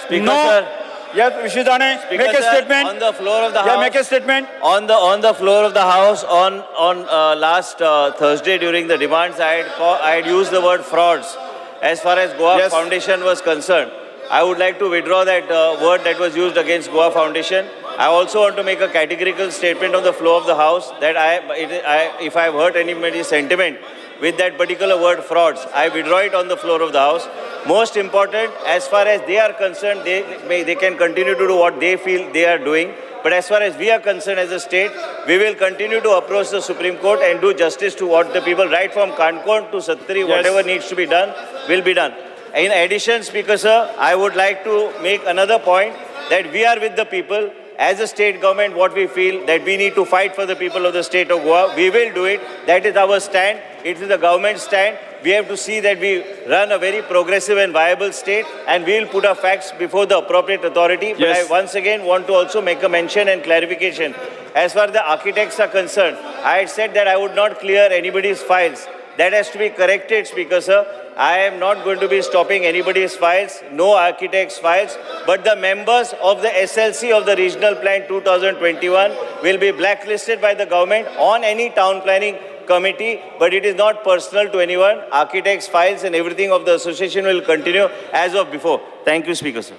Speaker, no. sir. Yes, Vishwajit Rane, Speaker, make a sir, statement. on the floor of the Yeah, House. make a statement. On the floor of the House on last Thursday during the demands, I had used the word frauds. As far as Goa Yes. Foundation was concerned, I would like to withdraw that word that was used against Goa Foundation. I also want to make a categorical statement on the floor of the House that if I have hurt anybody's sentiment with that particular word frauds, I withdraw it on the floor of the House. Most important, as far as they are concerned, they can continue to do what they feel they are doing. But as far as we are concerned as a state, we will continue to approach the Supreme Court and do justice to what the people, right from Kankon to Sattari, Yes. whatever needs to be done, will be done. In addition, Speaker Sir, I would like to make another point that we are with the people. As a state government, what we feel that we need to fight for the people of the state of Goa, we will do it. That is our stand. It is the government stand. We have to see that we run a very progressive and viable state, and we will put our facts before the appropriate authority. But Yes. I once again want to also make a mention and clarification. As far as the architects are concerned, I had said that I would not clear anybody's files. That has to be corrected, Speaker Sir. I am not going to be stopping anybody's files, no architects' files, but the members of the SLC of the Regional Plan 2021 will be blacklisted by the government on any town planning committee, but it is not personal to anyone. Architects' files and everything of the association will continue as of before. Thank you, Speaker Sir.